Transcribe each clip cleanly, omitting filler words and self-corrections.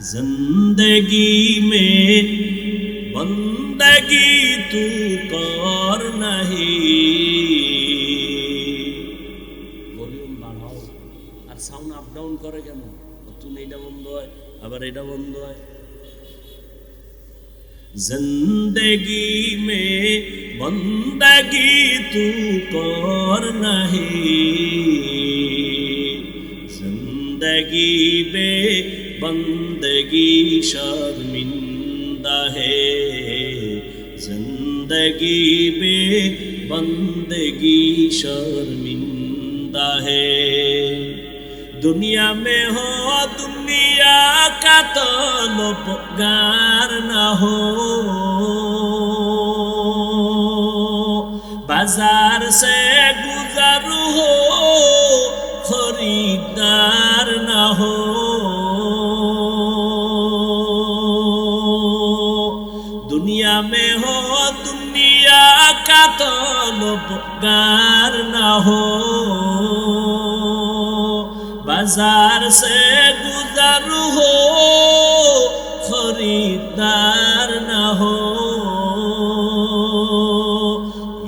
जिंदगी में बंदगी तू कर नहीं। ভলিউম বাড়াও আর সাউন্ড আপ ডাউন করে কেন? তুমি এটা বন্ধ হয় আবার এটা বন্ধ হয়। जिंदगी में बंदगी तू कर नहीं, जिंदगी में बंदगी शर्मिंदा है, जिंदगी में बंदगी शर्मिंदा है। दुनिया में हो दुनिया का तलबगार न हो, बाजार से गुजर हो खरीदार न हो। दुनिया में हो दुनिया का तलबगार न हो, बाजार से गुजर हो खरीदार न हो।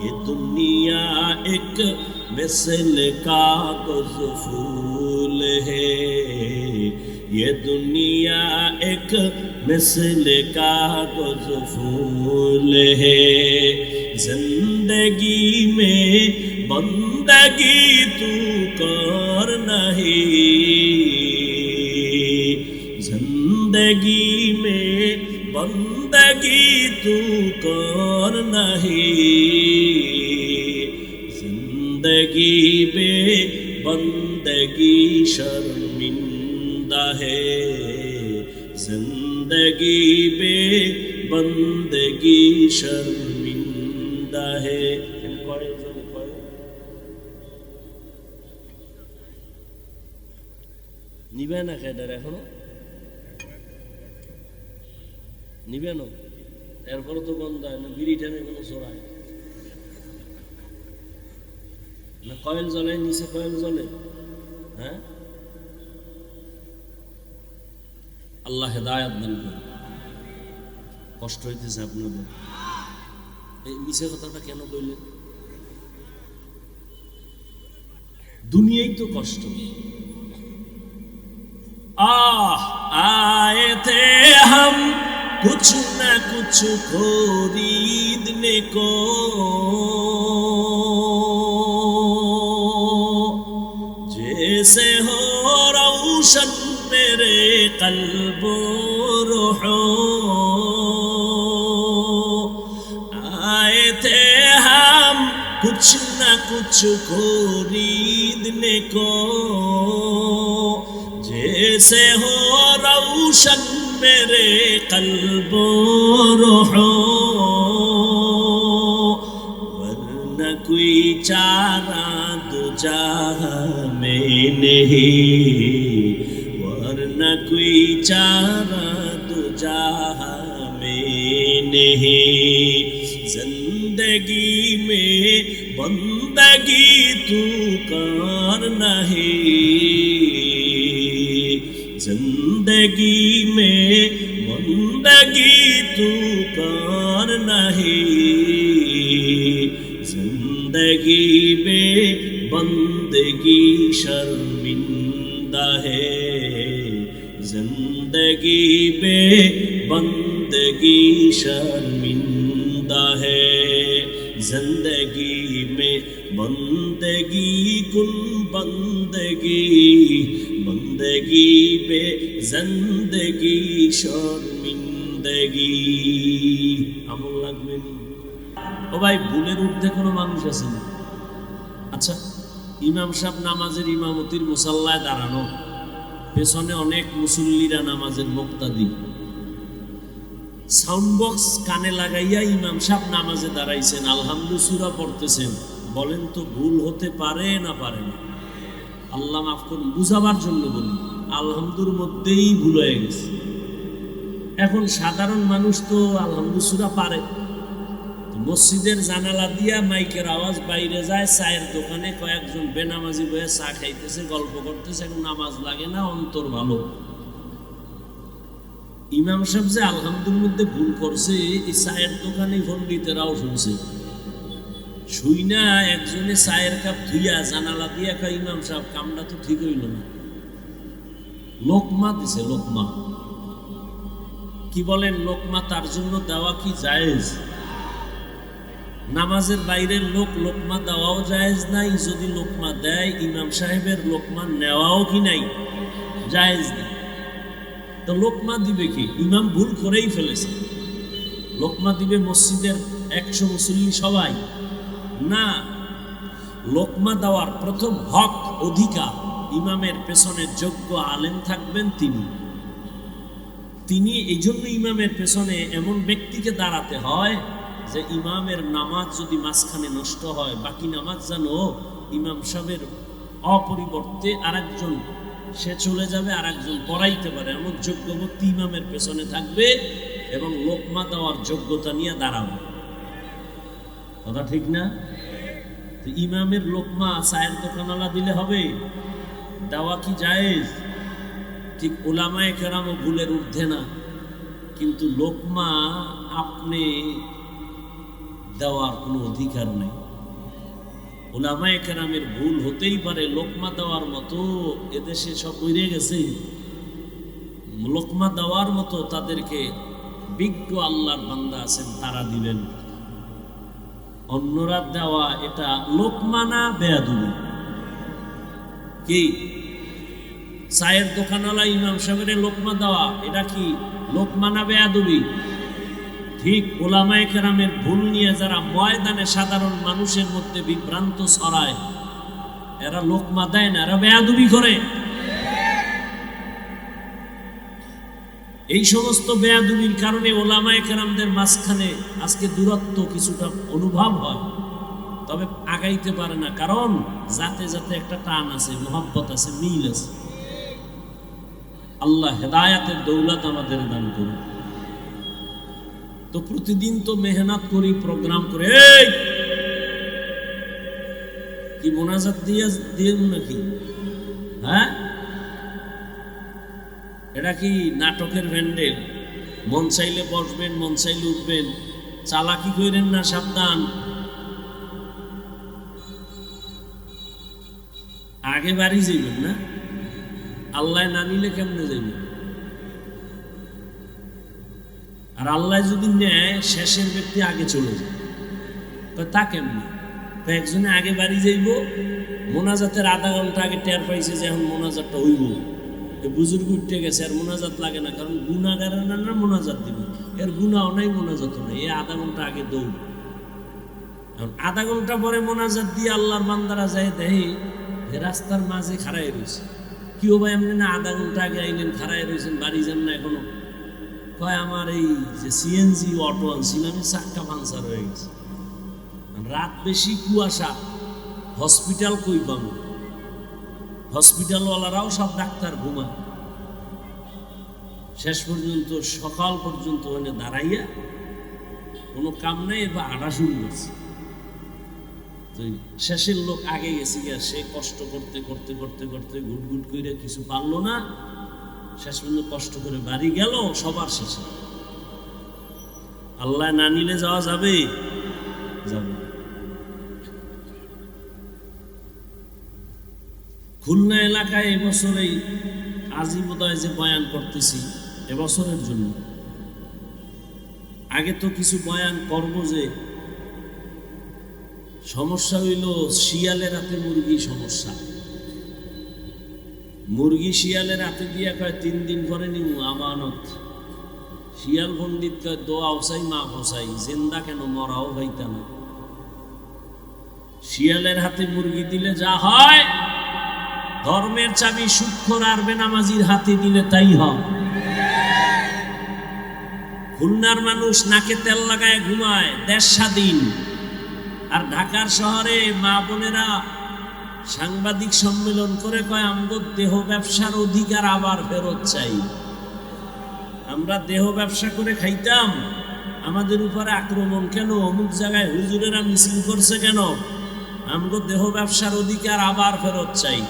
ये दुनिया एक मिसल कागज फूल है, ये दुनिया एक मिसल कागज फूल है। जिंदगी में बंदगी तू कर नहीं, जिंदगी में बंदगी तू कर नहीं, जिंदगी में बंदगी शर्मिंदा है, जिंदगी में बंदगी शर्मिंदा है। নিবে না কেডার এখনো নিবে না, এরপরে তো বন্ধ হয় না। বিড়ি টানে কোনো চড়ায় না, কয়েল জ্বলে নিচে কয়েল জ্বলে। হ্যাঁ, আল্লাহ হেদায়েত দান করুন। কষ্ট হইতেছে আপনাদের, এই মিছে কথাটা কেন কইলেন? দুনিয়াই তো কষ্ট। आए थे हम कुछ न कुछ खरीदने को, जैसे हो रोशन मेरे कल्ब रूहो। आए थे हम कुछ न कुछ खरीदने को, जैसे हो रोशन मेरे कल्ब रूहो। वरना कोई चारा दो जहां में नहीं, वरना कोई चारा दो जहां में नहीं। जिंदगी में बंदगी तू कर नहीं, जिंदगी में बंदगी तू कर नहीं, जिंदगी में बंदगी शर्मिंदा है, जिंदगी में बंदगी शर्मिंदा है। जिंदगी में बंदगी कुन बंदगी, बंदगी पे जिंदगी शर्मिंदगी। আমল লাগবে নি? ও ভাই, ভুলের ঊর্ধ্বে কোনো মানুষ আছে না? আচ্ছা, ইমাম সাহেব নামাজের ইমামতির মুসাল্লায় দাঁড়ানো, পেছনে অনেক মুসল্লিরা নামাজের মুক্তাদি, সাউন্ড বক্স কানে লাগাইয়া ইমাম সাহেব নামাজে দাঁড়াইছেন, আলহামদু সূরা পড়তেছেন। বলেন তো ভুল হতে পারে না পারে না? আল্লাহ মাফ করুন, বুঝাবার জন্য বলি, আলহামদুর মধ্যেই ভুল হয়ে গেছে। এখন সাধারণ মানুষ তো আলহামদু সূরা পারে, মসজিদের জানালা দিয়া মাইকের আওয়াজ বাইরে যায়, চায়ের দোকানে কয়েকজন বেনামাজি বয়ে চা খাইতেছে, গল্প করতেছে, এখন নামাজ লাগে না, অন্তর ভালো। ইমাম সাহেব যে আলহামদুর মধ্যে ভুল করছে এই চায়ের দোকানে পণ্ডিতেরাও শুনছে। শুই না একজনে চায়ের কাপ ধুইয়া জানালা দিয়া কয় ইমাম সাহেব কামটা তো ঠিক হইল না। লোকমা দিছে, লোকমা। কি বলেন, লোকমা তার জন্য দেওয়া কি জায়েজ? নামাজের বাইরের লোক লোকমা দেওয়াও জায়েজ নাই। যদি লোকমা দেয় ইমাম সাহেবের লোকমা নেওয়াও কি নাই, জায়েজ নেই। তো লোকমা দিবে কি? ইমাম ভুল করেই ফেলেছে। লোকমা দিবে মসজিদের 100 মুসল্লি সবাই না। লোকমা দেওয়ার প্রথম হক, অধিকার ইমামের পেছনে যোগ্য আলেম থাকবেন তিনি। এই জন্য ইমামের পেছনে এমন ব্যক্তিকে দাঁড়াতে হয় যে ইমামের নামাজ যদি মাঝখানে নষ্ট হয়, বাকি নামাজ যেন ইমাম সাহেবের অপরিবর্তে আরেকজন সে চলে যাবে, আরেকজন পড়াইতে পারে, এমন যোগ্য ব্যক্তি ইমামের পেছনে থাকবে এবং লোকমা দেওয়ার যোগ্যতা নিয়ে দাঁড়াবে। কথা ঠিক না? তো ইমামের লোকমা চায়ের দোকানওয়ালা দিলে হবে? দেওয়া কি জায়েজ? ঠিক ওলামায়ে কেরামও ভুলের ঊর্ধ্বে না, কিন্তু লোকমা আপনি দেওয়ার কোনো অধিকার নেই। ওলামায়ে কেরামের ভুল হতেই পারে, লোকমা দেওয়ার মতো এদেশে সব উড়ে গেছে। লোকমা দেওয়ার মতো তাদেরকে বিজ্ঞ আল্লাহর বান্দা আছেন, তারা দিবেন। অন্যরা দেওয়া এটা লোকমা না বেয়াদবি? কি চায়ের দোকানওয়ালা ইমাম সাহেবের লোকমা দেওয়া এটা কি লোকমা না বেয়াদবি? ঠিক ওলামায়ে কেরামের ভুল নিয়ে যারা ময়দানে সাধারণ মানুষের মধ্যে বিভ্রান্ত ছড়ায়, এরা লোকমা দেয় না, এরা বেয়াদবি করে। এই সমস্ত বেয়াদবির কারণে ওলামায়ে কেরামদের মাঝখানে আজকে দূরত্ব কিছুটা অনুভব হয়, তবে আগাইতে পারে না। কারণ যাতে যাতে একটা টান আছে, মহব্বত আছে, মিল আছে। আল্লাহ হেদায়াতের দৌলত আমাদের দান করুন। তো প্রতিদিন তো মেহনত করি, প্রোগ্রাম করে, এই কি মোনাজাত দিয়ে নাকি? হ্যাঁ, এটা কি নাটকের ভ্যান্ডেল? মন চাইলে বসবেন, মন চাইলে উঠবেন, চালাকি করেন না, সাবধান। আগে বাড়ি যাইবেন না, আল্লাহ না নিলে কেমনে যাইবেন? আর আল্লাহ যদি নেয়, শেষের ব্যক্তি আগে চলে যায়, তা কেমনি? তো একজনে আগে বাড়ি যাইব, মোনাজাতের আধা ঘন্টা আগে টের পাইছে যে এখন মোনাজাতটা হইব, বুজুর্গ উঠে গেছে, আর মোনাজাত লাগে না, কারণ গুনাগারের না মোনাজাত দিব, এর গুনাও নাই, মোনাজাতও নাই, এ আধা ঘন্টা আগে দৌড়। এখন আধা ঘন্টা পরে মোনাজাত দিয়ে আল্লাহর বান্দারা যায়, দেখে রাস্তার মাঝে খাড়াই রয়েছে। কি ও ভাই, এমনি না আধা ঘন্টা আগে আইলেন, খাড়াই রয়েছেন, বাড়ি যান না এখনো? কয় আমার এই যে সিএনজি অটো আনছিলাম, চাক্কা পাংচার হয়ে গেছে। রাত বেশি, কুয়াশা, হসপিটাল কই পাবো? হসপিটালওয়ালারাও সব ডাক্তার ঘুমায়। শেষ পর্যন্ত সকাল পর্যন্ত ওখানে দাঁড়াইয়া কোনো কাম নাই, এবার হাঁটা শুরু করছে। তো শেষের লোক আগে গেছে গিয়া, সে কষ্ট করতে করতে করতে করতে গুট গুট করে কিছু পারলো না, শেষ পর্যন্ত কষ্ট করে বাড়ি গেল সবার শেষে। আল্লাহ না নিলে যাওয়া যাবে? যাবে। খুলনা এলাকায় এবছরেই আজিবোদয় যে বয়ান করতেছি, এবছরের জন্য। আগে তো কিছু বয়ান করবো, যে সমস্যা হইল শিয়ালের হাতে মুরগি সমস্যা। মুরগি শিয়ালের হাতে দিয়া কয় 3 দিন পরে নিব আমানত। শিয়াল পণ্ডিত কয় দোয়া ওসাই মা ফসাই, জেন্দা কেন, মরাও ভাইতা না। শিয়ালের হাতে মুরগি দিলে যা হয়, ধর্মের চাবি সুক্ষর আর বেনামাজির হাতে দিলে তাই হয়। খুলনার মানুষ নাকে তেল লাগায় ঘুমায়, দেশ স্বাধীন। আর ঢাকার শহরে মা বোনেরা সাংবাদিক সম্মেলন করে কয় আমগো দেহ ব্যবসার অধিকার আবার ফেরত চাই। আমরা দেহ ব্যবসা করে খাইতাম, আমাদের উপরে আক্রমণ কেন? অমুক জায়গায় হুজুরেরা মিছিল করছে কেন? আমগো দেহ ব্যবসার অধিকার আবার ফেরত চাই।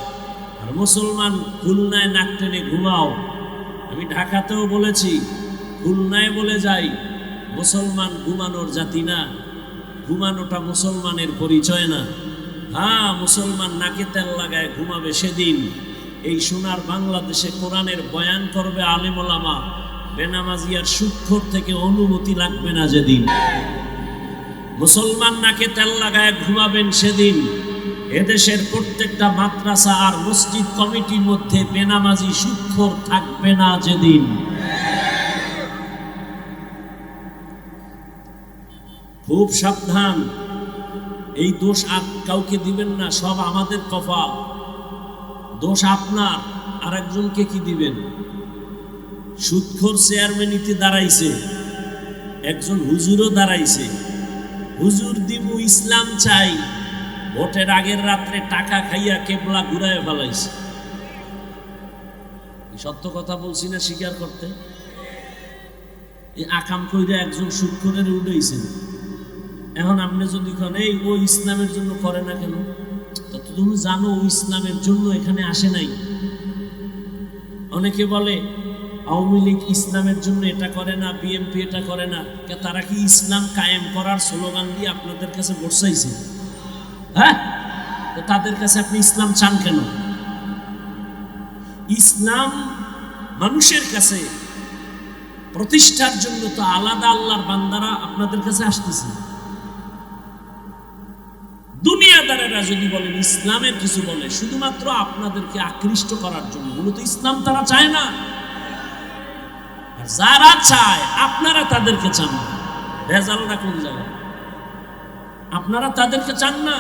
আর মুসলমান খুলনায় নাক টেনে ঘুমাও। আমি ঢাকাতেও বলেছি, খুলনায় বলে যাই মুসলমান ঘুমানোর জাতি না, ঘুমানোটা মুসলমানের পরিচয় না। হ্যাঁ, মুসলমান নাকে তেল লাগায় ঘুমাবে সেদিন এই সোনার বাংলাদেশে কোরআনের বয়ান করবে আলেম ওলামা, বেনামাজিয়ার সুক্ষর থেকে অনুমতি লাগবে না যেদিন। মুসলমান নাকে তেল লাগায় ঘুমাবেন সেদিন এদেশের প্রত্যেকটা মাদ্রাসা আর মসজিদ কমিটির মধ্যে বেনামাজি সুক্ষর থাকবে না যেদিন। খুব সাবধান, এই দোষ আর কাউকে দিবেন না, সব আমাদের কপাল। দোষ আপনার, আর একজনকে কি দিবেন? সুদখোর চেয়ারম্যানিতে দাঁড়াইছে, একজন হুজুরও দাঁড়াইছে, হুজুর দিমু ইসলাম চাই, ভোটের আগের রাত্রে টাকা খাইয়া কেবলা ঘুরায় ফেলাইছে। সত্য কথা বলছি না স্বীকার করতে? এই আকাম কইরা একজন সুদখোরের উঠেছেন। এখন আপনি যদি করেন এই ও ইসলামের জন্য করে না কেন, তা তুমি জানো ও ইসলামের জন্য এখানে আসে নাই। অনেকে বলে আওয়ামী লীগ ইসলামের জন্য এটা করে না, বিএনপি এটা করে না, তারা কি ইসলাম কায়েম করার স্লোগান দিয়ে আপনাদের কাছে বর্ষাইছে? হ্যাঁ, তো তাদের কাছে আপনি ইসলাম চান কেন? ইসলাম মানুষের কাছে প্রতিষ্ঠার জন্য তো আলাদা আল্লাহর বান্দারা আপনাদের কাছে আসতেছে। দুনিয়াদারেরা যদি বলেন ইসলামের কিছু বলে শুধুমাত্র আপনাদেরকে আকৃষ্ট করার জন্য, মূলত ইসলাম তারা চায় না। আর যারা চায় আপনারা তাদেরকে চান না। ভেজালটা কোন জায়গায়? আপনারা তাদেরকে চান না।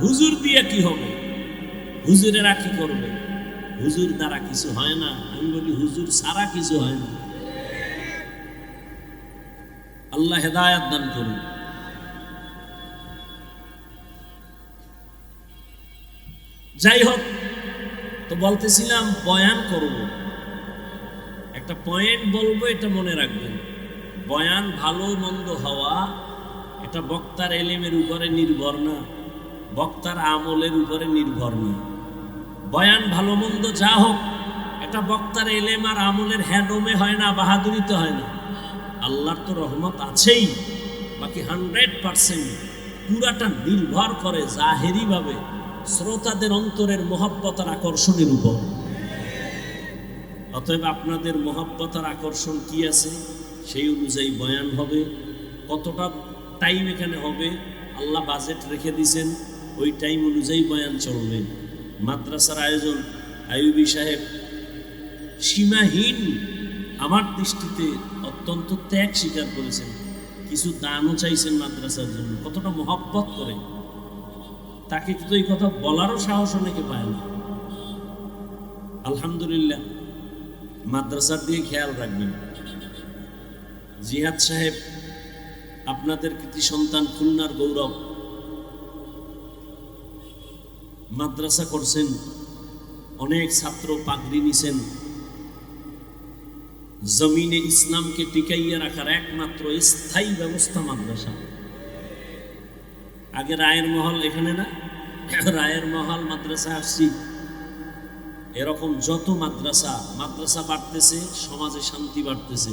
হুজুর দিয়ে কি হবে? হুজুরেরা কি করবে? হুজুর দ্বারা কিছু হয় না। আমি বলি হুজুর ছাড়া কিছু হয় না। আল্লাহ হেদায়েত দান করুন। যাই হোক, তো বলতেছিলাম বয়ান করব, একটা পয়েন্ট বলবো, এটা মনে রাখবেন। বয়ান ভালো মন্দ হওয়া এটা বক্তার এলেমের উপরে নির্ভর না, বক্তার আমলের উপরে নির্ভর না। বয়ান ভালো মন্দ যা হোক, এটা বক্তার এলেম আর আমলের হ্যাডমে হয় না, বাহাদুরিতে হয় না। আল্লাহর তো রহমত আছেই, বাকি 100% পুরাটা নির্ভর করে জাহেরি ভাবে শ্রোতাদের অন্তরের মহব্বত আর আকর্ষণের উপর। অতএব আপনাদের মহব্বত আর আকর্ষণ কি আছে সেই অনুযায়ী বয়ান হবে। কতটা টাইম এখানে হবে আল্লাহ বাজেট রেখে দিয়েছেন, ওই টাইম অনুযায়ী বয়ান চলবে। মাদ্রাসার আয়োজন আইয়ুবী সাহেব সীমাহীন, আমার দৃষ্টিতে অত্যন্ত ত্যাগ স্বীকার করেছেন, কিছু দানও চাইছেন মাদ্রাসার জন্য। কতটা মহব্বত করে, তাকে তো এই কথা বলারও সাহস অনেকে পায় না। আলহামদুলিল্লাহ, মাদ্রাসার দিয়ে খেয়াল রাখবেন। জিহাদ সাহেব আপনাদের কৃতি সন্তান, খুলনার গৌরব, মাদ্রাসা করছেন, অনেক ছাত্র পাগড়ি নিছেন। জমিনে ইসলামকে টিকাইয়া রাখার একমাত্র স্থায়ী ব্যবস্থা মাদ্রাসা। আগে রায়ের মহল, এখানে না, রায়ের মহল মাদ্রাসা আসছি। এরকম যত মাদ্রাসা বাড়তেছে, সমাজে শান্তি বাড়তেছে।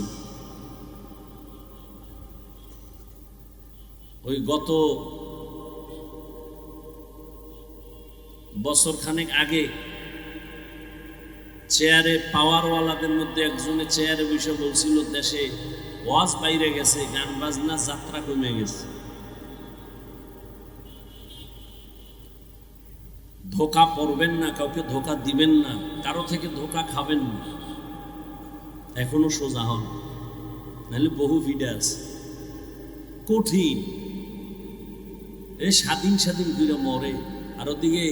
ওই গত বছর খানেক আগে চেয়ারে পাওয়ারওয়ালাদের মধ্যে একজনের চেয়ারে বসে বলছিল দেশে ওয়াজ বাইরে গেছে, গান বাজনা যাত্রা কমে গেছে। ধোকা পড়বেন না, কাউকে ধোকা দিবেন না, কারো থেকে ধোকা খাবেন না, এখনো সোজা হন, নাহলে বহু ভিড়ে আছে। কঠিন, এ স্বাধীন করে মরে। আর ওদিকে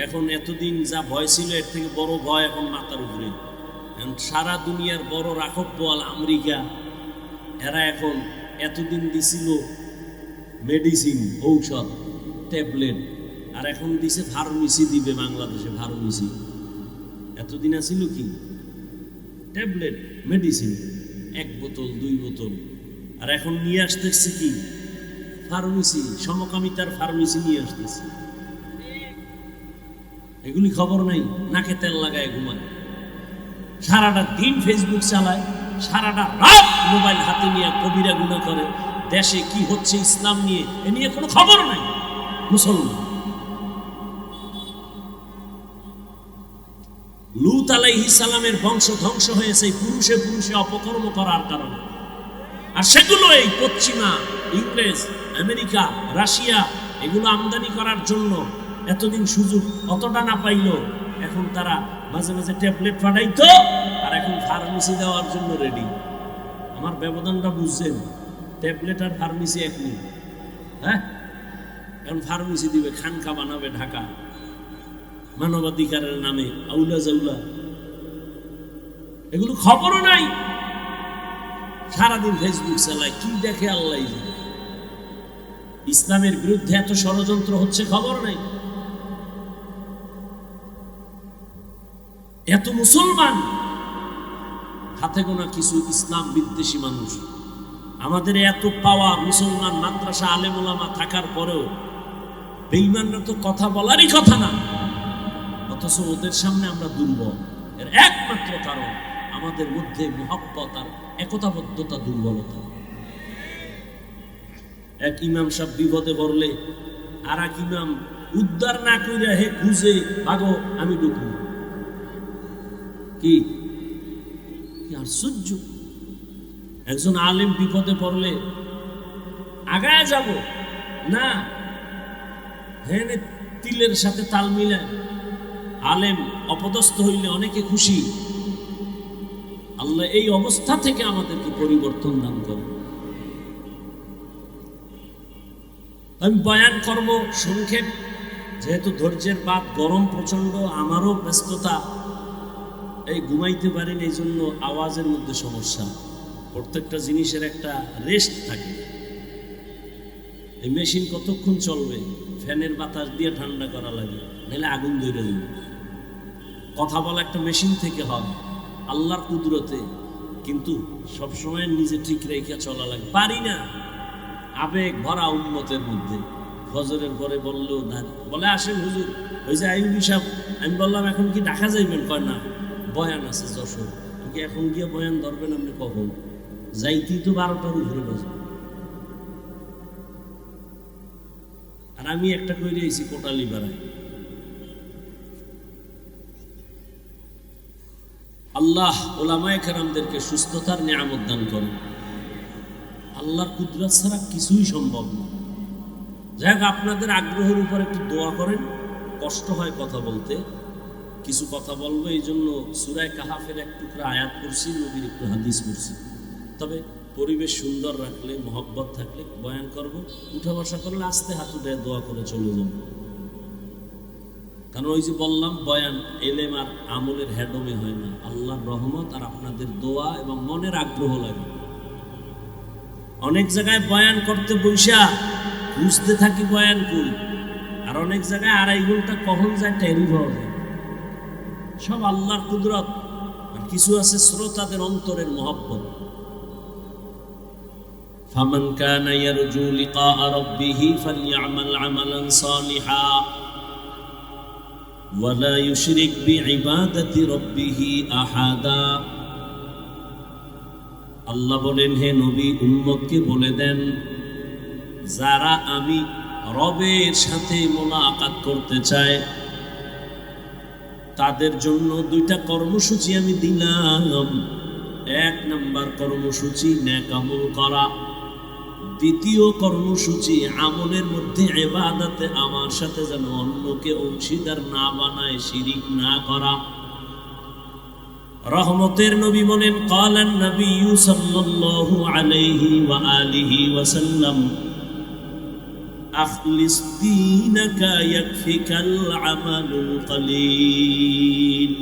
এখন এতদিন যা ভয় ছিল এর থেকে বড় ভয় এখন মাথার উপরে। সারা দুনিয়ার বড় রাখব বল আমেরিকা, এরা এখন এতদিন দিছিল মেডিসিন, ঔষধ, ট্যাবলেট, আর এখন দিছে ফার্মেসি দিবে বাংলাদেশে। ফার্মেসি এতদিন আছিল কি ট্যাবলেট, মেডিসিন, 1 বোতল 2 বোতল, আর এখন নিয়ে আসতেছে কি ফার্মেসি, সমকামিতার ফার্মেসি নিয়ে আসতেছে। এগুলি খবর নাই, নাকে তেল লাগায় ঘুমায়, সারাটা দিন ফেসবুক চালায়, সারাটা রাত মোবাইল হাতে নিয়ে কবিরা গুনাহ করে। দেশে কি হচ্ছে ইসলাম নিয়ে এ নিয়ে কোনো খবর নাই মুসলমান। লূত আলাইহিস সালামের বংশ ধ্বংস হয়েছে পুরুষে পুরুষে অপকর্ম করার কারণে। আর সেগুলো এই পশ্চিমা, ইংরেজ, আমেরিকা, রাশিয়া এগুলো আমদানি করার জন্য এতদিন সুযোগ অতটা না পাইল, এখন তারা মাঝে মাঝে ট্যাবলেট পাঠাইতো আর এখন ফার্মেসি দেওয়ার জন্য রেডি। আমার ব্যবধানটা বুঝছেন? ট্যাবলেট আর ফার্মেসি এক নেই। হ্যাঁ, এখন ফার্মেসি দিবে, খানকা বানাবে ঢাকা মানবাধিকারের নামে, আউলা জাউলা, এগুলো খবরও নাই। সারাদিন ফেসবুক চালায়, কি দেখে আল্লাহ জানে। ইসলামের বিরুদ্ধে এত ষড়যন্ত্র হচ্ছে, খবর নাই। এত মুসলমান, হাতে গোনা কিছু ইসলাম বিদ্বেষী মানুষ। আমাদের এত পাওয়ার মুসলমান মাদ্রাসা আলেম ওলামা থাকার পরেও বেঈমানরা তো কথা বলারই কথা না, অথচ ওদের সামনে আমরা দুর্বল। এর একমাত্র কারণ আমাদের মধ্যে মুহাব্বত আর একতাবদ্ধতা দুর্বলতা। এক ইমাম সাহেব বিপদে পড়লে আর এক ইমাম উদ্ধার না করে হে খুঁজে ভাগো আমি ঢুকবো। কি আশ্চর্য! একজন আলেম বিপদে পড়লে আগায় যাব না, হ্যাঁ তিলের সাথে তাল মিলায়। আলেম অপদস্থ হইলে অনেকে খুশি। আল্লাহ এই অবস্থা থেকে আমাদেরকে পরিবর্তন দান করে। আমি বয়ান করব সংক্ষেপ, যেহেতু ধৈর্যের বাদ, গরম প্রচন্ড, আমারও ব্যস্ততা, এই ঘুমাইতে পারিনি, এই জন্য আওয়াজের মধ্যে সমস্যা। প্রত্যেকটা জিনিসের একটা রেস্ট থাকে। এই মেশিন কতক্ষণ চলবে? ফ্যানের বাতাস দিয়ে ঠান্ডা করা লাগে, নাহলে আগুন ধরে যাবে। কথা বলা একটা মেশিন থেকে হয় আল্লাহর কুদরতে, কিন্তু সবসময় নিজে ঠিক রেখে চলা লাগে। পারি না, আবেগ ভরা উম্মতের মধ্যে। ফজরের পরে বললেও না, বলে আসেন হুজুর, ওই যে আইবি সাহেব। আমি বললাম এখন কি ঢাকা যাইবেন? কয় না, বয়ান আছে যশোর। কি এখন গিয়ে বয়ান ধরবেন আপনি? কখন যাইতেই তো 12টার উপরে বাজে। আর আমি একটা কইরে আইছি কোটালি পাড়ায়। আল্লাহ ওলামায়ে কেরামদেরকে সুস্থতার নিয়ামত দান করেন। আল্লাহর কুদরত ছাড়া কিছুই সম্ভব না। যাই হোক, আপনাদের আগ্রহের উপর একটু দোয়া করেন। কষ্ট হয় কথা বলতে, কিছু কথা বলবো, এই জন্য সূরা কাহাফের এক টুকরা আয়াত পড়ছি, নবীর একটু হাদিস পড়ছি। তবে পরিবেশ সুন্দর রাখলে, মহব্বত থাকলে বয়ান করব। উঠা বসা করলে আস্তে হাত উঠে দোয়া করে চলে যাব। কারণ ওই যে বললাম, বয়ান এলেম আর আমলের হেডমে হয় না, আল্লাহর রহমত আর আপনাদের দোয়া এবং মনের আগ্রহ লাগে। অনেক জায়গায় বয়ান করতে বৈশা বুঝতে থাকি বয়ান করি, আর অনেক জায়গায় 2.5 ঘন্টা কখন যায় টেরি পাওয়া যায়। সব আল্লাহর কুদরত। আর কিছু আছে শ্রোতাদের অন্তরের মহব্বত। ফামান কানা ইয়ারজু লিকা রাব্বিহি ফালইআমাল আমালান সালিহা ওয়ালা ইউশরিক বিইবাদাতি রাব্বিহি আহাদা। আল্লাহ বলেন, হে নবী, উম্মতকে বলে দেন, যারা আমি রবের সাথে মোলাকাত করতে চায় তাদের জন্য 2টা কর্মসূচি আমি দিলাম। 1 নম্বর কর্মসূচি নেক আমল করা। 2য় কর্মসূচি আমলের মধ্যে ইবাদতে আমার সাথে যেন অন্যকে অংশীদার না বানায়, শিরিক না করা। রহমতের নবী বলেন, ক্বালান নবী সাল্লাল্লাহু আলাইহি ওয়া আলিহি ওয়াসাল্লাম, আখলিস দীনাকা ইয়াকফিকাল আমালুল কলিল।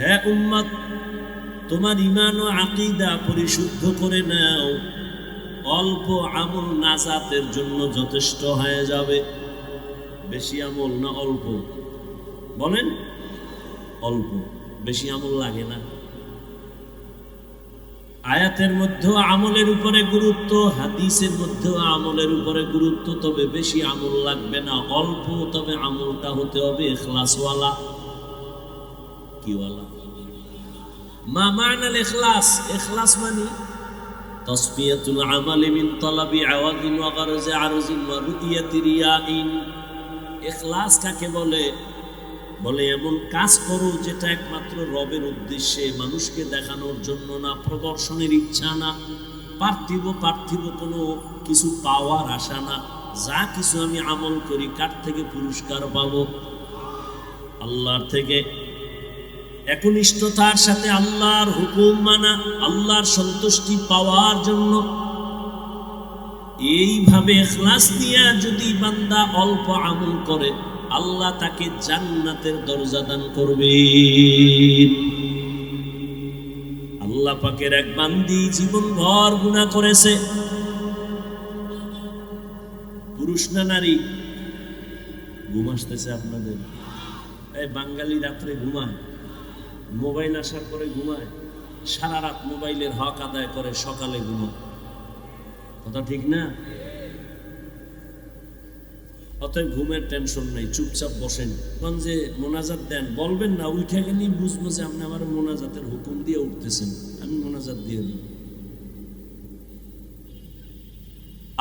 হে উম্মত, তোমার ঈমান ও আকীদা পরিশুদ্ধ করে নাও, অল্প আমল নাজাতের জন্য যথেষ্ট হয়ে যাবে। বেশি আমল না অল্প? বলেন, অল্প। বেশি আমল লাগে না। আয়াতের মধ্যেও আমলের উপরে গুরুত্ব, হাদিসের মধ্যেও আমলের উপরে গুরুত্ব। তবে বেশি আমল লাগবে না, অল্প। তবে আমলটা হতে হবে ইখলাসওয়ালা। কিওয়ালা? মা মা'নাল ইখলাস, ইখলাস মানে তাসফিয়াতুল আমালি মিন তালাবি আওয়াদিন ওয়া গারজি আরজিন ওয়া রুইয়াতি রিয়াইন। ইখলাস কাকে বলে? বলে এমন কাজ করো যেটা একমাত্র রবের উদ্দেশ্যে, মানুষকে দেখানোর জন্য না, প্রদর্শনের ইচ্ছা না, পার্থিব কোনো কিছু পাওয়ার আশা না। যা কিছু আমি আমল করি কার থেকে পুরস্কার পাবো? আল্লাহর থেকে। একনিষ্ঠতার সাথে আল্লাহর হুকুম মানা, আল্লাহর সন্তুষ্টি পাওয়ার জন্য। এইভাবে ইখলাস দিয়া যদি বান্দা অল্প আমল করে, আল্লাহ তাকে জান্নাতের দরজা দান করবেন। আল্লাহ পাকের এক বান্দি জীবনভর গুনাহ করেছে, পুরুষ না নারী? ঘুম আসতেছে আপনাদের? এই বাঙালি রাত্রে ঘুমায়, মোবাইল আসার পরে ঘুমায়, সারা রাত মোবাইলের হক আদায় করে, সকালে ঘুমায়। কথা ঠিক না? অতএব ঘুমের টেনশন নাই, চুপচাপ বসেন। কোন যে মোনাজাত দেন, বলবেন না, উঠে গেলেই বুঝবো যে আপনি আমার মোনাজাতের হুকুম দিয়ে উঠতেছেন, আমি মোনাজাত দিয়ে দিই।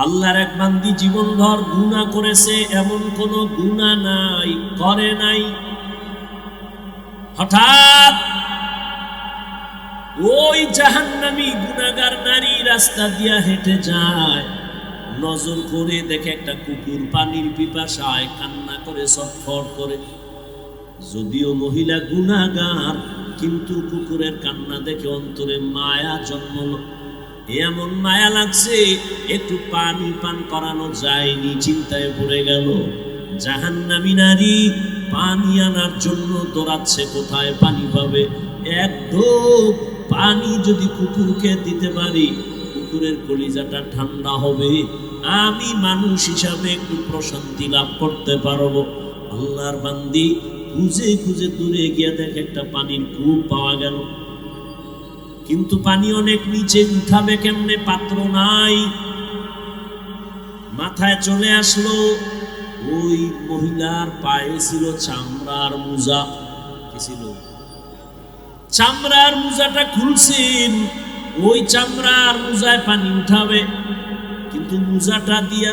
আল্লাহর এক বান্দি জীবনভর গুনাহ করেছে, এমন কোন গুনাহ নাই করে নাই। হঠাৎ ওই জাহান্নামী গুনাহগার নারী রাস্তা দিয়া হেঁটে যায়, নজর করে দেখে একটা কুকুর পানির পিপাসায় কান্না করে ছটফট করে। যদিও মহিলা গুনাহগার, কিন্তু কুকুরের কান্না দেখে অন্তরে মায়া জন্মলো। এমন মায়া লাগছে, একটু পানি পান করানো যায়নি, চিন্তায় পড়ে গেল। জাহান্নামী নারী পানি আনার জন্য দৌড়াচ্ছে, কোথায় পানি পাবে? এক ঢোক পানি যদি কুকুরকে দিতে পারি, কুকুরের কলিজাটা ঠান্ডা হবে, আমি মানুষ হিসাবে একটু প্রশান্তি লাভ করতে পারবো। আল্লাহর বান্দি খুঁজে খুঁজে দূরে গিয়ে দেখে একটা পানির কূপ পাওয়া গেল, কিন্তু পানি অনেক নিচে, উঠাবে কেমনে? পাত্র নাই। মাথায় চলে আসলো, ওই মহিলার পায়ে ছিল চামড়ার মোজা। কি ছিল? চামড়ার মোজাটা খুলছেন, ওই চামড়ার মোজায় পানি উঠাবে, কিন্তু মোজাটা দিয়া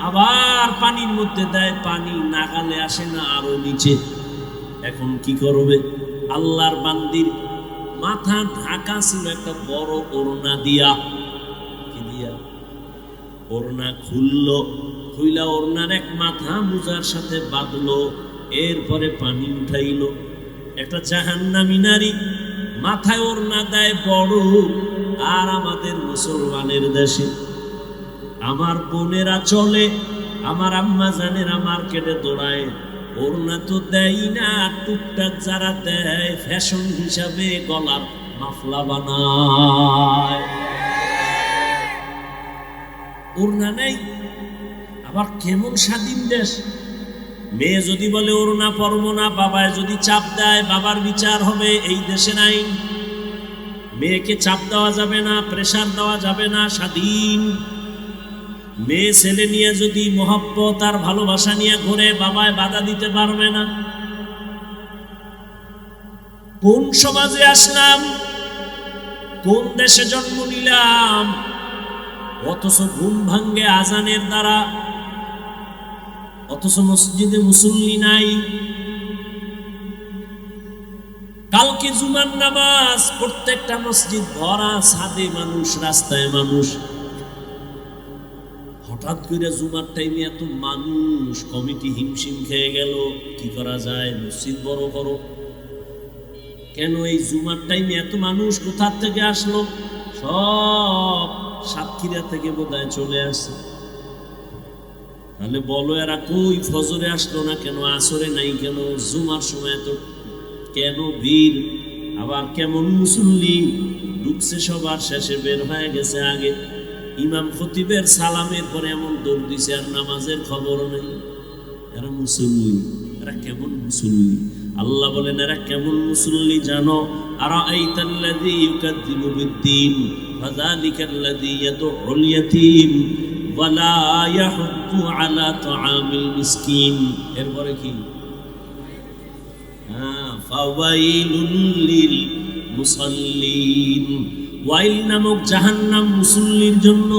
আবার পানির মধ্যে দেয়, পানি নাগালে আসে না, আরো নিচে। এখন কি করবে? আল্লাহর বান্দির মাথা ঢাকা ছিল একটা বড় ওড়না দিয়া। কি দিয়া? ওড়না খুললো, খুইলা ওড়নার এক মাথা মোজার সাথে বাঁধলো, এরপরে পানি উঠাইলো। একটা জাহান্নামী নারী মাথায় ওড়না দেয় বড়, আর আমাদের মুসলমানের দেশে আমার বোনেরা চলে, আমার আম্মা জানেরা মার্কেটে দৌড়ায়, ওড়না তো দেয় না, টুকটাক যারা দেয় ফ্যাশন হিসাবে গলার মাফলা বানায়। ওড়না নেই, আবার কেমন স্বাধীন দেশ! মেয়ে যদি বলে ওড়না পরবো না, বাবায় যদি চাপ দেয়, বাবার বিচার হবে। এই দেশে নাই, মেয়েকে চাপ দেওয়া যাবে না, প্রেসার দেওয়া যাবে না, স্বাধীন। মেয়ে ছেলে নিয়ে যদি মহব্বত আর ভালোবাসা নিয়ে ঘুরে, বাবায় বাধা দিতে পারবে না। কোন সমাজে আসলাম, কোন দেশে জন্ম নিলাম, অথচ ঘুম ভাঙ্গে আজানের দ্বারা, অথচ মসজিদে মুসল্লি নাই। কালকে জুমার নামাজ, প্রত্যেকটা মসজিদ ভরা, ছাদে মানুষ, রাস্তায় মানুষ। হঠাৎ করে জুমার টাইমে এত মানুষ, কমিটি হিমশিম খেয়ে গেল, কি করা যায়, মসজিদ বড় করো। কেন এই জুমার টাইমে এত মানুষ কোথা থেকে আসলো? সব সাতক্ষীরা থেকে বোধহয় চলে আসছে। তাহলে বলো এরা কই ফজরে আসলো না কেন, আসরে নাই কেন, জুমার সময় এত কেন ভিড়? আবার কেমন মুসল্লি ঢুকছে সবার শেষে, বের হয়ে গেছে আগে। ইমাম খতিবের সালামের পরে এমন দৌড় দিছে, আর নামাজের খবর নেই। এরা মুসল্লি, এরা কেমন মুসল্লি? আল্লাহ বলেন এরা কেমন মুসল্লি জানো? আরাআইতাল্লাযী ইউকাযযিবু বিদ্দীন ফাযালিকাল্লাযী ইয়াদউল ইয়াতীম ওয়ালা ইয়াহুদ্দু আলা তুআমিল মিসকিন। এরপরে কি? ফাওয়াইলুল লিল মুসাল্লিন। ওয়াইল নামক জাহান্নাম মুসল্লির জন্য।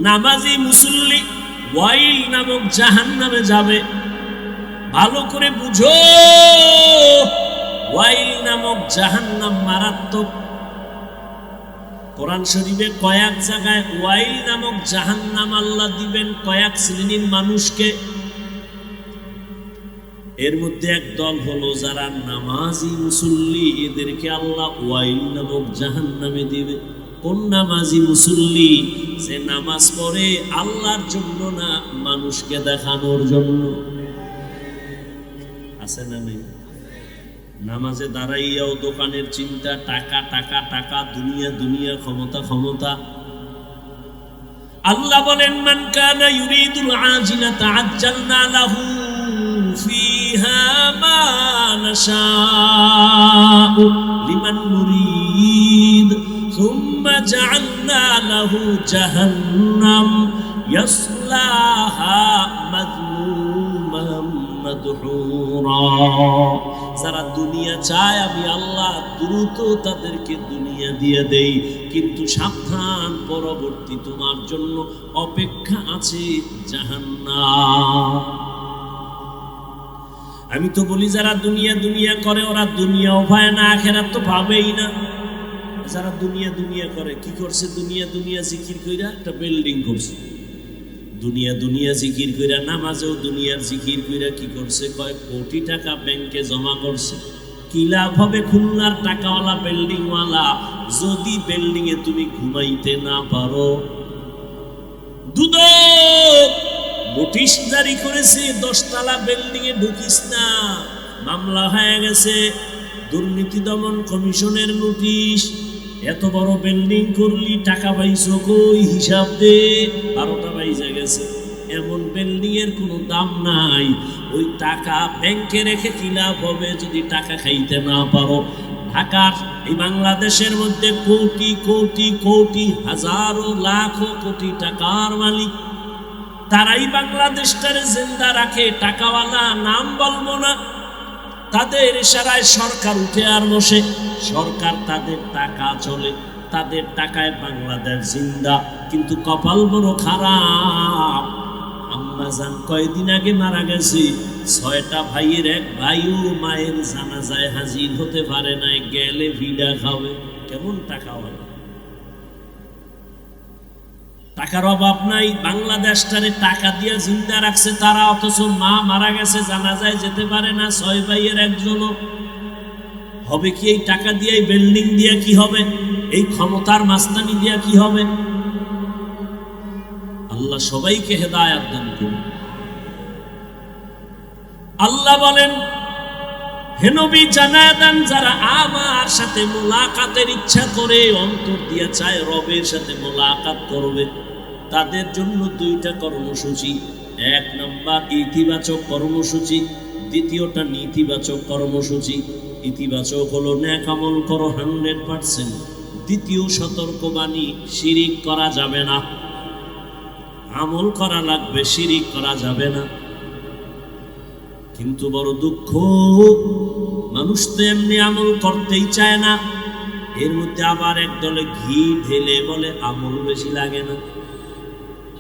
নামাজি মুসল্লি ওয়াইল নামক জাহান্নামে যাবে। ভালো করে বুঝো, ওয়াইল নামক জাহান্নাম মারাত্মক। কোরআন শরীফে কয়েক জায়গায় ওয়াইল নামক জাহান্নাম আল্লাহ দিবেন কয়েক শ্রেণীর মানুষকে। এর মধ্যে এক দল হলো যারা নামাজি মুসল্লি, এদেরকে আল্লাহ ওয়াইল নামক জাহান্নামে দিবে। কোন নামাজি মুসল্লি? যে নামাজ পড়ে আল্লাহর জন্য না, মানুষকে দেখানোর জন্য। আছে না নেই? নামাজে দাঁড়াইয়াও দোকানের চিন্তা, টাকা টাকা টাকা, দুনিয়া দুনিয়া, ক্ষমতা ক্ষমতা। আল্লাহ বলেন, মান কানা ইউরিদুল আজিলাতা আজ্জালনা লাহু ফিহা মা নাশাউ লিমান নুরিদ সুম্মা জাআলনা লাহু জাহান্নাম ইয়াসলাহা মাযমুমান মাদহুরা। যারা দুনিয়া চায় আমি আল্লাহ দ্রুত তাদেরকে দুনিয়া দিয়ে দেই, কিন্তু সাবধান, পরবর্তী তোমার জন্য অপেক্ষা আছে জাহান্নাম। আমি তো বলি যারা দুনিয়া দুনিয়া করে ওরা দুনিয়াও পায় না, আখেরাত তো পাবেই না। যারা দুনিয়া দুনিয়া করে কি করছে? দুনিয়া দুনিয়া জিকির কইরা একটা বিল্ডিং করছে। দুনিয়া দুনিয়া জিকির কইরা, নামাজেও দুনিয়ার জিকির কইরা কি করছে? কয়েক কোটি টাকা ব্যাংকে জমা করছে। কি লাভ হবে খুলনার টাকাওয়ালা বিল্ডিংওয়ালা যদি বিল্ডিং এ তুমি ঘুমাইতে না পারো? দুদক নোটিশ জারি করেছে, 10 তলা বিল্ডিং এ ঢুকিস না, মামলা হয়ে গেছে। দুর্নীতি দমন কমিশনের নোটিশ, এত বড় বিল্ডিং করলি, টাকা পাইছো কই? হিসাব দে। 12টা বাইজে গেছে। এমন বিল্ডিং এর কোনো দাম নাই। ওই টাকা ব্যাংকে রেখে কি লাভ হবে যদি টাকা খাইতে না পারো? ঢাকার এই বাংলাদেশের মধ্যে কোটি কোটি কোটি, হাজারো লাখো কোটি টাকার মালিক, তারাই বাংলাদেশটারে জিন্দা রাখে। টাকাওয়ালা নাম বলবো না, তাদের ইশারায় সরকার উঠে আর বসে। সরকার তাদের টাকা চলে, তাদের টাকায় বাংলাদেশ জিন্দা। কিন্তু কপাল বড় খারাপ। আম্মাজান কয়দিন আগে মারা গেছে। 6টা ভাইয়ের এক ভাইও মায়ের জানাজায় হাজির হতে পারে নাই, গেলে ভিড়া খাবে। কেমন টাকাওয়ালা! টাকার অভাব নাই, বাংলাদেশটারে টাকা দিয়ে জিন্দা রাখছে তারা, অথচ মা মারা গেছে, জানাজায় যেতে পারে না। 6 ভাইয়ের একজনও হবে কি? এই টাকা দিয়ে, এই বিল্ডিং দিয়ে কি হবে? এই ক্ষমতার মাস্তানি দিয়ে কি হবে? আল্লাহ সবাইকে হেদায়েত দান করুন। আল্লাহ বলেন, হে নবী জানায় দেন, যারা আমার সাথে মোলাকাতের ইচ্ছা করে, অন্তর দিয়ে চায় রবের সাথে মোলাকাত করবে, তাদের জন্য 2টা কর্মসূচি। 1 নাম্বার ইতিবাচক কর্মসূচি, দ্বিতীয়টা নেতিবাচক কর্মসূচি। ইতিবাচক হলো নেক আমল করো 100%। দ্বিতীয় সতর্কবাণী, শিরিক করা যাবে না। আমল করা লাগবে, শিরিক করা যাবে না। কিন্তু বড় দুঃখ, মানুষ তো এমনি আমল করতেই চায় না। এর মধ্যে আবার একদলে ঘি ঢেলে বলে আমল বেশি লাগে না।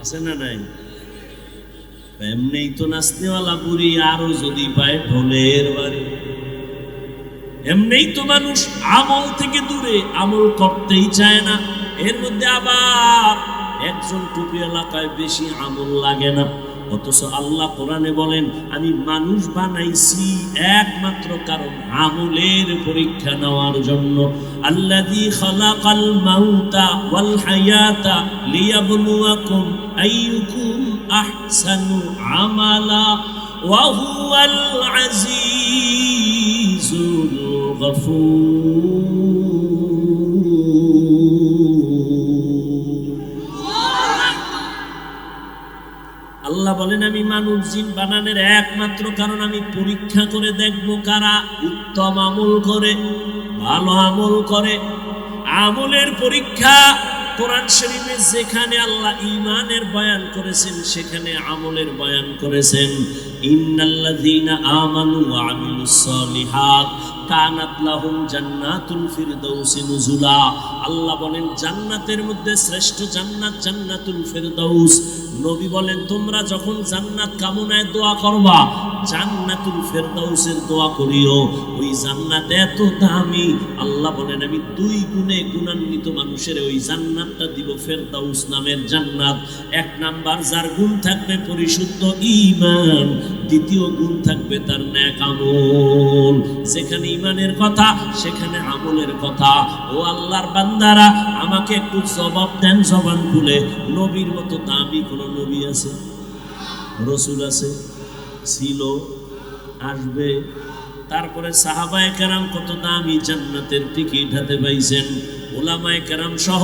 আছে না নাই? এমনি তো নাচনেওয়ালা বুড়ি আরো যদি পায় ঢোলের বাড়ি। এমনি তো মানুষ আমল থেকে দূরে, আমল করতেই চায় না। এর মধ্যে আবার একজন টুপি এলাকায় বেশি আমল লাগে না। অথচ আল্লাহ কোরআনে বলেন, আমি মানুষ বানাইছি একমাত্র কারণ আমলের পরীক্ষা নেওয়ার জন্য। আল্লাযী খালাকাল মাউতা ওয়াল হায়াতা লিয়াবলুয়াকুম আইয়ুকুম আহসানু আমালা ওয়া হুয়াল আজিজুল গফুর। আল্লাহ বলেন, আমি মানুষ জিন বানানোর একমাত্র কারণ আমি পরীক্ষা করে দেখব কারা উত্তম আমল করে, ভালো আমল করে। আমলের পরীক্ষা কোরআন শরীফে যেখানে আল্লাহ ঈমানের বয়ান করেছেন সেখানে আমলের বয়ান করেছেন। ইন্নাল্লাযীনা আমানু ওয়া আমিলুস সালিহাত কানাত লাহুম জান্নাতুল ফিরদাউসি নুজুলা। আল্লাহ বলেন জান্নাতের মধ্যে শ্রেষ্ঠ জান্নাত জান্নাতুল ফিরদাউস। নবী বলেন তোমরা যখন জান্নাত কামনায় দোয়া করবা জান্নাতুল ফিরদাউসের দোয়া করিও। ওই জান্নাত এত দামি, আল্লাহ বলেন আমি 2 গুণে গুণান্বিত মানুষের ওই জান্নাতটা দিব, ফিরদাউস নামের জান্নাত। 1 নাম্বার যার গুণ থাকবে পরিশুদ্ধ ঈমান, দ্বিতীয় গুণ থাকবে তার নেক আমল। যেখানে ঈমানের কথা সেখানে আমলের কথা। ও আল্লাহর বান্দারা আমাকে একটু জবাব দেন জবান খুলে, নবীর মতো দামি কোন নবী আছে? রাসূল আছে? ছিল? আসবে? তারপরে সাহাবায়ে কেরাম কত দামি জান্নাতের টিকিট হাতে পাইছেন। উলামায়ে কেরাম সহ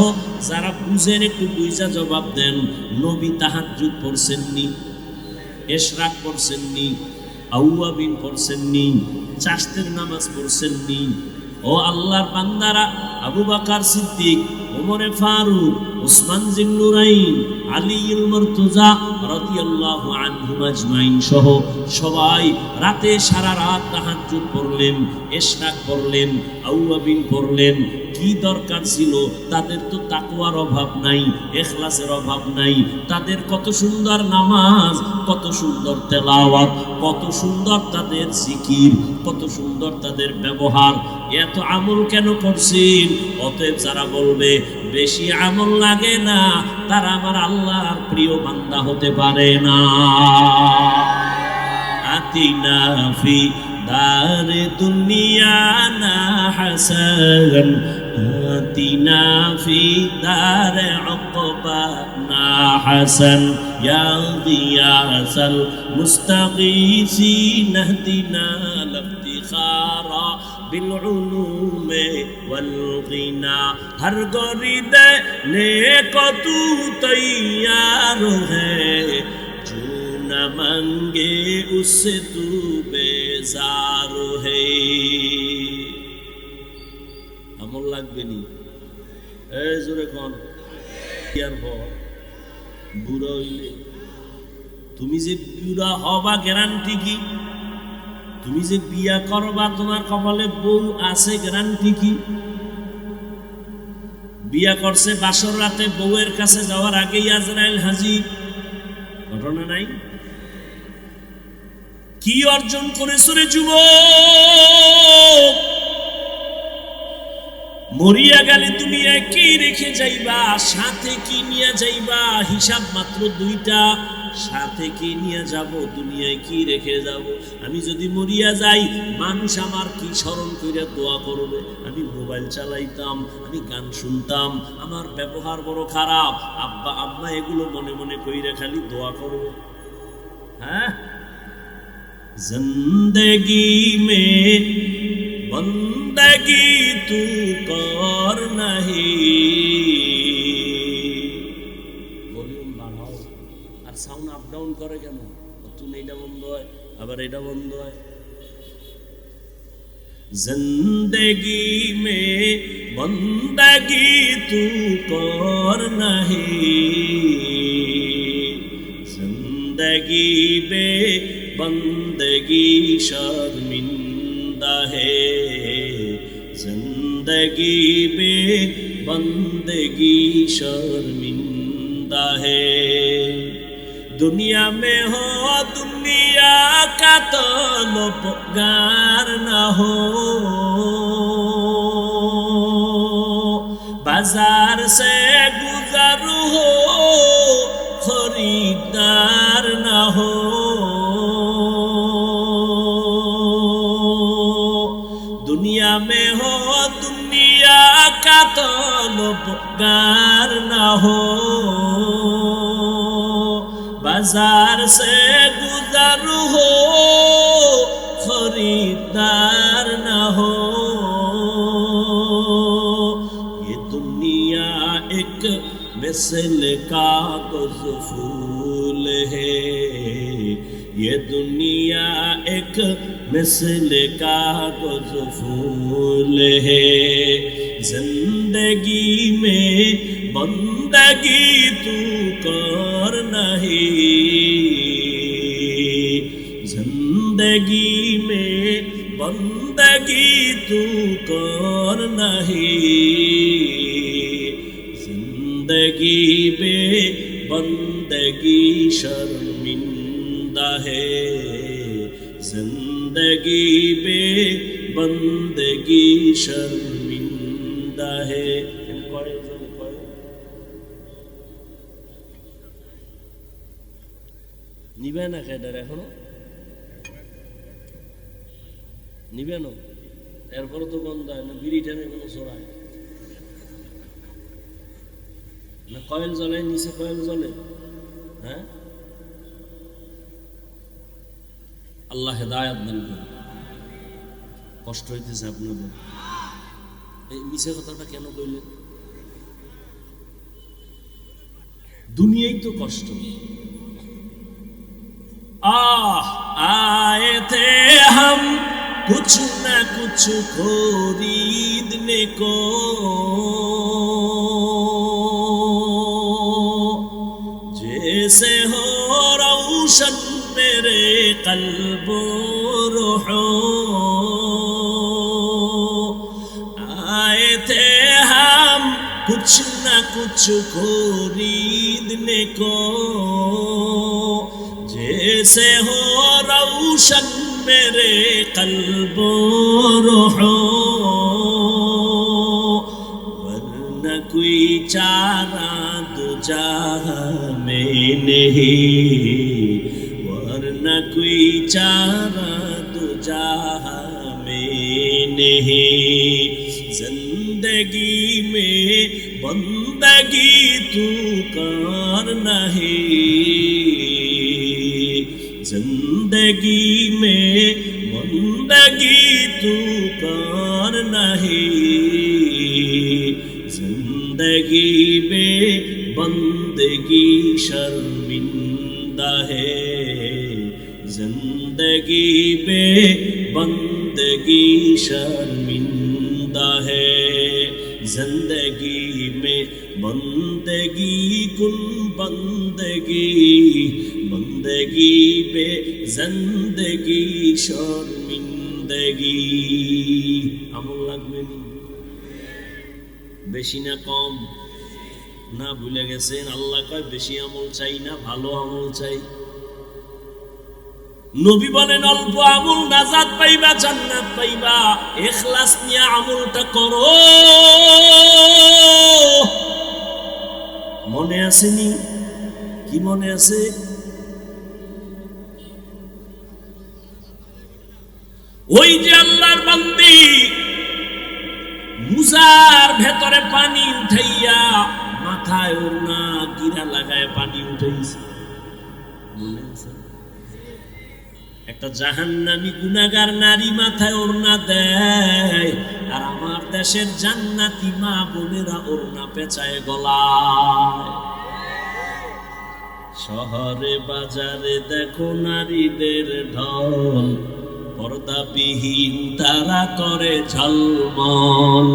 যারা বুঝেন একটু বুঝা জবাব দেন। নবী তাহাজ্জুদ পড়ছেননি? ইশরাক পড়ছেননি? আউয়াবিন পড়ছেননি? চাশতের নামাজ পড়ছেননি? ও আল্লাহর বান্দারা আবু বকর সিদ্দিক, ওমরে ফারুক, উসমান জিন্নুরাইন, আলীউল মুরতজা রাদিয়াল্লাহু আনহুম আজমাইন সহ সবাই রাতে সারা রাত তাহাজ্জুদ পড়লেন, ইশরাক পড়লেন, আউয়াবিন পড়লেন। কি দরকার ছিল? তাদের তো তাকওয়ার অভাব নাই, ইখলাসের অভাব নাই। তাদের কত সুন্দর নামাজ, কত সুন্দর তেলাওয়াত, কত সুন্দর তাদের জিকির, কত সুন্দর তাদের ব্যবহার। এত আমল কেন করছেন? অতএব যারা বলবে বেশি আমল লাগে না, তারা আমার আল্লাহর প্রিয় বান্দা হতে পারে না। আতিনা ফি দারে দুনিয়া না হাসান, আতিনা ফি দারে উকবা না হাসান, ইয়া গিয়াসাল মুস্তাগীসিন ইহদিনা লিফতিখারা বিল উলুমে ওয়াল গিনা। হর গরিদে নেক তু তৈয়ার হ্যায়, जो न मांगे उससे तू बेजार है। আমল লাগবে নি? এই জোরে কোন ইয়ার বুড়া হইলে তুমি যে বুড়া হবা গ্যারান্টি কি? তুমি যে বিয়া করবা তোমার কপালে বউ আছে গ্যারান্টি কি? বিয়া করছে বাসর রাতে বউয়ের কাছে যাওয়ার আগেই আজরাইল হাজির, ঘটনা নাই? কি অর্জন করেছো রে যুবক? মরিয়া গেলে দুনিয়ায় কি রেখে যাইবা, সাথে কি নিয়ে যাইবা? হিসাব মাত্র 2টা। সাথে কি নিয়ে যাব, দুনিয়ায় কি রেখে যাব? আমি যদি মরিয়া যাই মানুষ আমার কি স্মরণ করে দোয়া করবে? আমি মোবাইল চালাইতাম, আমি গান শুনতাম, আমার ব্যবহার বড় খারাপ, আব্বা আম্মা এগুলো মনে মনে কইরা খালি দোয়া করবে। হ্যাঁ, জিন্দেগি মে বন্দগি তু কর নাহি। ভলিউম বাড়াও। আর সাউন্ড আপ ডাউন করে কেন? তুমি এটা বন্ধ হয়, আবার এটা বন্ধ হয়। জিন্দেগি মে বন্দগি তু কর নাহি, জিন্দেগি বে বন্দগি শর্মিন্দা হে, जिंदगी में बंदगी शर्मिंदा है। दुनिया में हो दुनिया का तलबगार न हो, बाजार से गुजर हो खरीदार न हो। दुनिया में हो दुनिया का तलबगार न हो, बाजार से गुजर हो खरीदार न हो। ये दुनिया एक मिसल कागज फूल है, ये दुनिया एक मिसल कागज फूल है। जिंदगी में बंदगी तू कर नहीं, जिंदगी में बंदगी तू कर नहीं, जिंदगी में बंदगी शर्मिंदा है, जिंदगी में बंदगी शर्मिंदा है। নিবে না খেটার এখনো নিবে না, এরপরে তো গন্ধ হয় না, বিড়ি টানে কোনো চড়ায় না, কয়েল জ্বলে নিচে কয়েল জ্বলে। হ্যাঁ, আল্লাহ হেদায়াত দান করুন। কষ্ট হইতেছে আপনাদের, এই মিছে কথাটা কেন কইলেন? দুনিয়াই তো কষ্ট। आए थे हम कुछ न कुछ खरीदने को, जैसे हो रोशन मेरे कल्ब रूहो, आए थे हम कुछ न कुछ खरीदने को, जैसे हो रोशन मेरे कल्ब रूहो, वरना कोई चारा दूजा में नहीं, वरना कोई चारा दूजा में नहीं, जिंदगी में बंदगी तू कर नहीं, जिंदगी में बंदगी तू कर नहीं, जिंदगी में बंदगी शर्मिंदा है, जिंदगी में बंदगी शर्मिंदा है, जिंदगी में बंदगी कुन बंदगी, बंदगी पे जिंदगी शर्मिंदगी। আমল লাগবে নি, বেশি না কম না, ভুলে গেছেন? আল্লাহ কয় বেশি আমল চাই না, ভালো আমল চাই। নবী বলেন অল্প আমল নাজাত পাইবা, জান্নাত পাইবা। ইখলাস নিয়ে আমলটা করো। মনে আসেনি? কি মনে আছে? ওই যে আল্লাহর বান্দি মুজার ভেতরে পানি উঠাইয়া মাথায় ওড়না গিরা লাগায় পানি উঠাইছে, মনে আছে? একটা জাহান্নামী গুনাহগার নারী মাথায় ওড়না দেয়, আর আমার দেশের জান্নাতি মা বোনেরা ওড়না পেঁচায় গলায়। শহরে বাজারে দেখো নারীদের ঢল, পর্দাবিহীন তারা করে ঝলমল,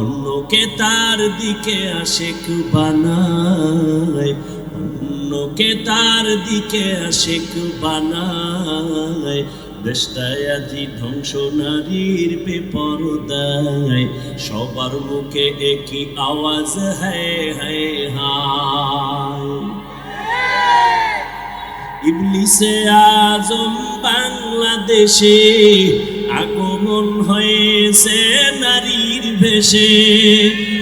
অন্যকে তার দিকে আশিক বানায়, অন্যকে তার দিকে আশিক বানায়। দেশটায় আজি ধ্বংস নারীর বেপরদায়, সবার মুখে একই আওয়াজ হায় হায় হায়। ইবলিসে আজম বাংলাদেশে আগমন হয়েছে নারীর বেশে,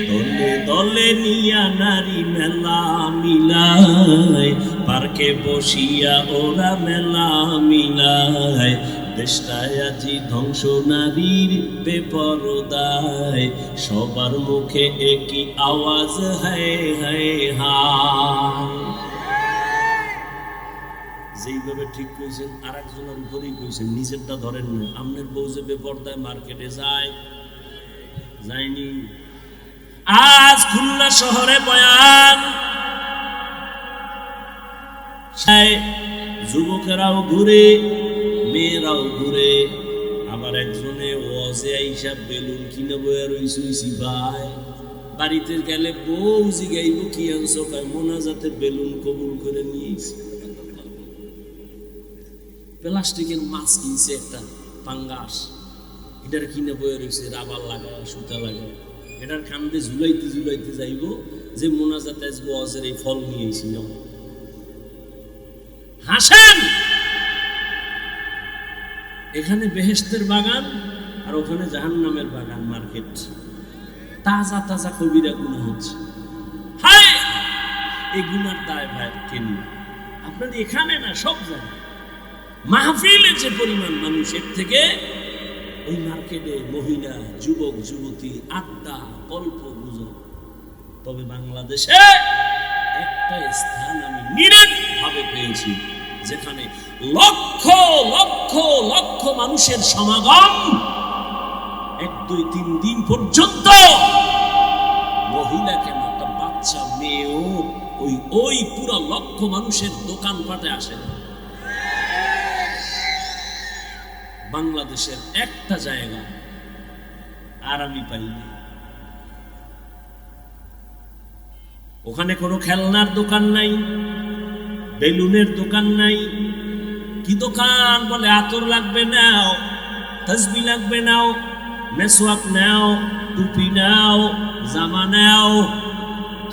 দলে দলে নিয়া নারী মেলা মিলায়, পার্কে বসিয়া ওরা মেলা মিলায়। দেশটায় আজি ধ্বংস নারীর বেপরদায়, সবার মুখে একই আওয়াজ হায় হায় হায়। যেইভাবে ঠিক কইছেন আর একজনের উপরেই কইছেন, নিজেরটা ধরেন না। আপনার বউ যে বেপরদায় মার্কেটে যায়, যায়নি? আজ খুলনা শহরে বয়ান, যুবকেরাও ঘুরে, মেয়েরাও ঘুরে। আবার একজনে ওয়াজে আইসা বেলুন কিনে বইয়া রইছি ভাই, বাড়িতে গেলে বউ জিগাইব কি আনছো, মোনাজাতে বেলুন কবুল করে নিয়েছি। প্লাস্টিকের মাছ কিনছে একটা পাঙ্গাস, এটার কিনে বয়ে রয়েছে রাবার লাগায় সুতা লাগায়, এটার কান্দে ঝুলাইতে ঝুলাইতে যাইব যে মোনাজাতে আসবো অজের এই ফল নিয়েছিল। হাসেন, এখানে বেহেশতের বাগান আর ওখানে জাহান্নামের বাগান, মার্কেট। তাজা তাজা কবিরা গুনাহ হচ্ছে। হায়, এই গুনার দায় ভাই কে নিবে? আপনার এখানে না, সব জায়গায় মাহফিলে যে পরিমাণ মানুষ, এর থেকে ওই মার্কেটে মহিলা, যুবক যুবতী, আড্ডা, গল্প গুজব। তবে বাংলাদেশে একটা স্থান আমি নিরেট ভাবে পেয়েছি, যেখানে লক্ষ লক্ষ লক্ষ মানুষের সমাগম, 1 2 3 দিন পর্যন্ত। মহিলা কেন, একটা বাচ্চা মেয়েও ওই পুরো লক্ষ মানুষের দোকানপাটে আসে। বাংলাদেশের একটা জায়গা আর আমি পাইনি। ওখানে কোনো খেলনার দোকান নাই, বেলুনের দোকান নাই। কি দোকান? বলে আতর লাগবে নাও, তসবি লাগবে নাও, মেসওয়াক নাও, টুপি নাও, জামা নাও,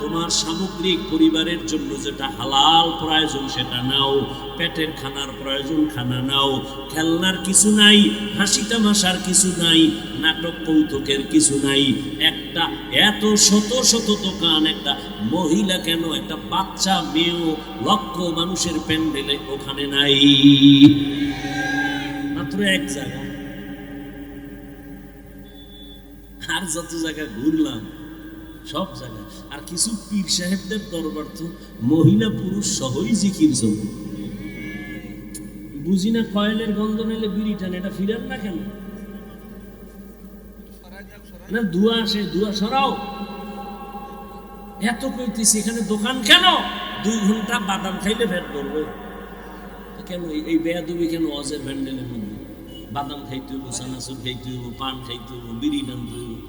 তোমার সামগ্রিক পরিবারের জন্য যেটা হালাল প্রয়োজন সেটা নাও, পেটের খানার প্রয়োজন খানা নাও। খেলনার কিছু নাই, হাসি তামাশার কিছু নাই, নাটক কৌতুকের কিছু নাই। একটা এত শত শত দোকান, একটা মহিলা কেন, একটা বাচ্চা মেয়েও লক্ষ মানুষের প্যান্ডেলে ওখানে নাই, মাত্র এক জায়গা। আর যত জায়গা ঘুরলাম সব জায়গা। আর কিছু পীর সাহেবদের দরবার তো মহিলা পুরুষ সহই জিকির জন্য। বুঝি না, কয়েলের গন্ধ নিলে বিড়ি টান, এটা ফিরেন না কেন? না, ধোঁয়া আসে, ধোঁয়া সরাও। এত কইতেছি, এখানে দোকান কেন? 2 ঘন্টা বাদাম খাইলে ভেট করবে কেন? এই বেয়াদবি কেন? অজের ভ্যান্ডেলের মধ্যে বাদাম খাইতে হইব, চানাচুর খাইতে হইব, পান খাইতে হইব, বিড়ি টানতে হইব।